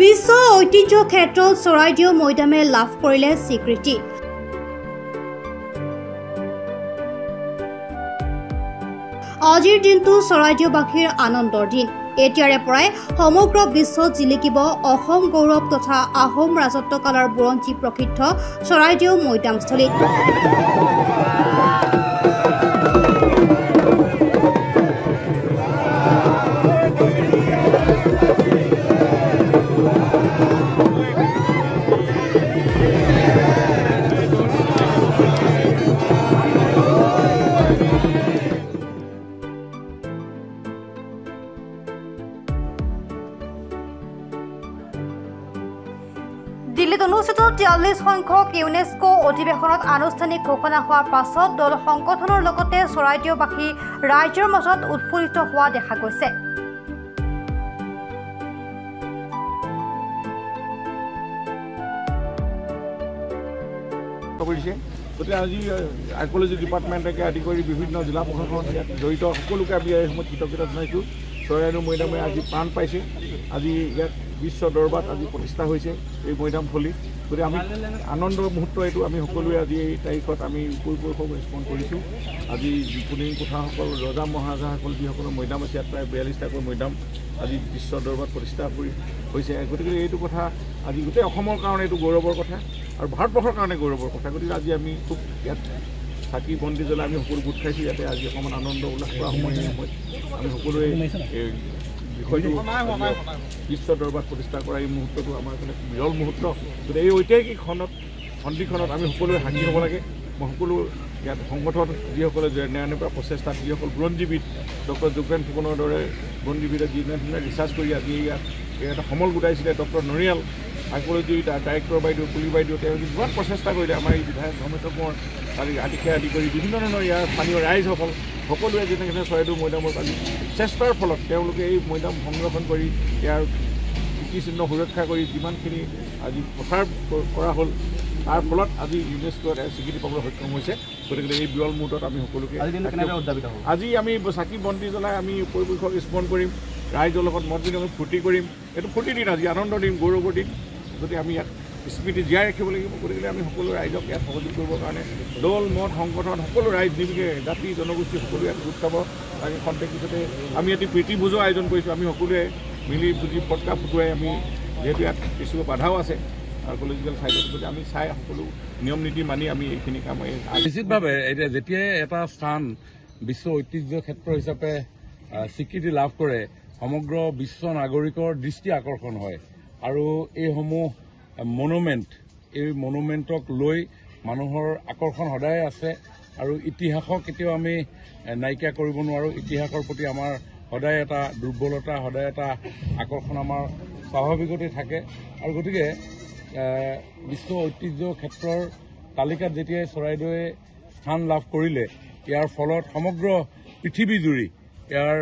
বিশ্ব ঐতিহ্য ক্ষেত্ৰত চৰাইদেউ মৈদামে লাভ কৰিলে স্বীকৃতি। আজিৰ দিনটো চৰাইদেউবাসীৰ আনন্দৰ দিন। এতিয়াৰে পৰাই সমগ্ৰ বিশ্বত জিলিকিব অসম গৌৰৱ তথা আহোম ৰাজত্বকালৰ বুৰঞ্জী প্ৰসিদ্ধ চৰাইদেউ মৈদামস্থলী। দিল্লীত অনুষ্ঠিত ৪৩ সংখ্যক ইউনেস্কো অধিৱেশনত আনুষ্ঠানিক ঘোষণা হোৱাৰ পাছত দল সংগঠনৰ লগতে চৰাইদেউবাসী ৰাইজৰ মাজত উৎফুল্লিত হোৱা দেখা গৈছে। গতিকে আজি আৰ্কিঅলজি ডিপাৰ্টমেণ্টকে আদি কৰি বিভিন্ন জিলা প্ৰশাসন ইয়াত জড়িত সকলোকে আমি এই সময়ত কৃতজ্ঞতা জনাইছোঁ। চৰাইদেউ মৈদামে আজি প্ৰাণ পাইছে। আজি ইয়াত বিশ্ব দৰবাৰত আজি প্ৰতিষ্ঠা হৈছে এই মৈদামস্থলী। গতিকে আমি আনন্দৰ মুহূৰ্ত এইটো আমি সকলোৱে আজি এই তাৰিখত আমি পৰিপুৰুষক স্মৰণ কৰিছোঁ। আজি পুলিং কোঠাসকল ৰজা মহাৰজাসকল যিসকলৰ মৈদাম আছে ইয়াত প্ৰায় ৪২টাকৈ মৈদাম আজি বিশ্ব দৰবাৰত প্ৰতিষ্ঠা হৈছে। গতিকে এইটো কথা আজি গোটেই অসমৰ কাৰণে এইটো গৌৰৱৰ কথা আৰু ভাৰতবৰ্ষৰ কাৰণে গৌৰৱৰ কথা। গতিকে আজি আমি খুব ইয়াত চাকি বন্তি জ্বলাই আমি সকলো গোট খাইছোঁ। ইয়াতে আজি অকণমান আনন্দ উল্লাস কৰা সময়ত আমি সকলোৱে বিষয়টো বিশ্ব দৰবাৰত প্ৰতিষ্ঠা কৰা এই মুহূৰ্তটো আমাৰ কাৰণে বিৰল মুহূৰ্ত। গতিকে এই ঐতিহাসিক সন্ধিখনত আমি সকলোৱে সাক্ষী হ'ব লাগে। মই সকলো ইয়াত সংগঠন যিসকলে নিৰানব্বৈ প্ৰচেষ্টাত যিসকল বুৰঞ্জীবিদ ডক্টৰ যোগেন ফুকনৰ দৰে বুৰঞ্জীবিদে যি ধৰণে ৰিচাৰ্চ কৰি আজি ইয়াত এটা সমল গোটাইছিলে ডক্টৰ নৰিয়াল আৰ্কিঅলজি ডাইৰেক্টৰ বাইদেউ পুলি বাইদেউ তেওঁ যিমান প্ৰচেষ্টা কৰিলে আমাৰ এই বিধায়ক ধৰ্মেশ্বৰ কোঁৱৰ আদি কৰি বিভিন্ন ধৰণৰ ইয়াৰ স্থানীয় ৰাইজসকল সকলোৱে যেনেকৈ চৰাইদেউ মৈদামত আজি চেষ্টাৰ ফলত তেওঁলোকে এই মৈদাম সংৰক্ষণ কৰি ইয়াৰ কীৰ্তিচিহ্ন সুৰক্ষা কৰি যিমানখিনি আজি প্ৰচাৰ কৰা হ'ল তাৰ ফলত আজি ইউনেস্কোত স্বীকৃতি পাবলৈ সক্ষম হৈছে। গতিকে এই বিৰল মুহূৰ্তত আমি সকলোকে আজি আমি চাকি বন্তি জ্বলাই আমি পৰিৱেশক স্মৰণ কৰিম, ৰাইজৰ লগত মত বিনিময় ফূৰ্তি কৰিম। এইটো ফূৰ্তিৰ দিন, আজি আনন্দৰ দিন, গৌৰৱৰ দিন। গতিকে আমি ইয়াত স্মৃতি জীয়াই ৰাখিব লাগিব। গতিকে আমি সকলো ৰাইজক ইয়াত সহযোগ কৰিবৰ কাৰণে দল মত সংগঠন সকলো ৰাইজ নিমিকে জাতি জনগোষ্ঠী সকলো ইয়াত গোট খাব লাগে। খন্তেক পিছতে আমি এটি প্ৰীতি ভোজৰ আয়োজন কৰিছোঁ। আমি সকলোৱে মিলি বুজি পটকা ফুটুৱাই আমি যিহেতু ইয়াত কিছু বাধাও আছে আৰ্কিঅলজিকেল চাইডত, গতিকে আমি চাই সকলো নিয়ম নীতি মানি আমি এইখিনি কাম নিশ্চিতভাৱে এতিয়া যেতিয়াই এটা স্থান বিশ্ব ঐতিহ্য ক্ষেত্ৰ হিচাপে স্বীকৃতি লাভ কৰে সমগ্ৰ বিশ্ব নাগৰিকৰ দৃষ্টি আকৰ্ষণ হয় আৰু এইসমূহ মনুমেণ্ট এই মনুমেণ্টক লৈ মানুহৰ আকৰ্ষণ সদায় আছে আৰু ইতিহাসক কেতিয়াও আমি নাইকিয়া কৰিব নোৱাৰোঁ। ইতিহাসৰ প্ৰতি আমাৰ সদায় এটা দুৰ্বলতা, সদায় এটা আকৰ্ষণ আমাৰ স্বাভাৱিকতে থাকে আৰু গতিকে বিশ্ব ঐতিহ্য ক্ষেত্ৰৰ তালিকাত যেতিয়াই চৰাইদেৱে স্থান লাভ কৰিলে ইয়াৰ ফলত সমগ্ৰ পৃথিৱীজুৰি ইয়াৰ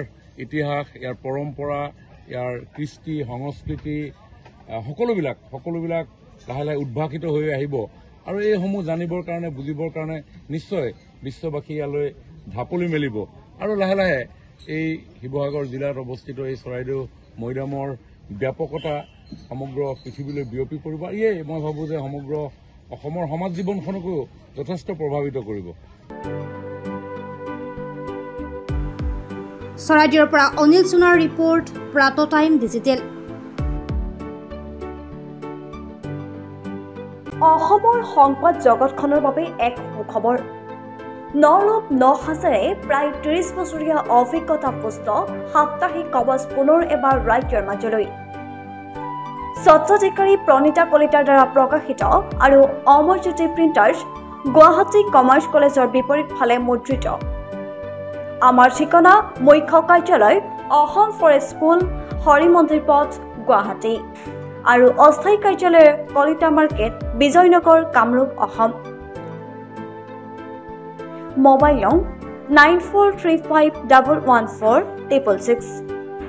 ইতিহাস, ইয়াৰ পৰম্পৰা, ইয়াৰ কৃষ্টি সংস্কৃতি সকলোবিলাক লাহে লাহে উদ্ভাসিত হৈ আহিব আৰু এইসমূহ জানিবৰ কাৰণে বুজিবৰ কাৰণে নিশ্চয় বিশ্ববাসী ইয়ালৈ ঢাপলি মেলিব আৰু লাহে লাহে এই শিৱসাগৰ জিলাত অৱস্থিত এই চৰাইদেউ মৈদামৰ ব্যাপকতা সমগ্ৰ পৃথিৱীলৈ বিয়পি পৰিব। ইয়ে মই ভাবোঁ যে সমগ্ৰ অসমৰ সমাজ জীৱনখনকো যথেষ্ট প্ৰভাৱিত কৰিব। চৰাইদেউৰ পৰা অনিল সোণৰ ৰিপৰ্ট, প্ৰাত টাইম ডিজিটেল। অসমৰ সংবাদ জগতখনৰ বাবে এক সুখবৰ। নৰূপ নসাজেৰে প্ৰায় ৩০ বছৰীয়া অভিজ্ঞতাপুষ্ট সাপ্তাহিক কবচ পুনৰ এবাৰ ৰাজ্যৰ মাজলৈ। স্বচ্ছাধিকাৰী প্ৰণীতা কলিতাৰ দ্বাৰা প্ৰকাশিত আৰু অমৰজ্যোতি প্ৰিণ্টাৰ্ছ, গুৱাহাটী কমাৰ্চ কলেজৰ বিপৰীত ফালে মুদ্ৰিত। আমাৰ ঠিকনা মুখ্য কাৰ্যালয় অসম ফৰেষ্ট স্কুল, হৰিমন্দিৰ পথ, গুৱাহাটী আৰু অস্থায়ী কাৰ্যালয় কলিতা মাৰ্কেট, বিজয়নগৰ, কামৰূপ, অসম। মোবাইল নং 9435114666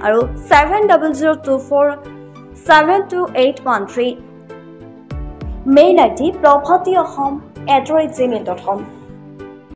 আৰু 7024722813। Mail ID probhatiahom@gmail.com।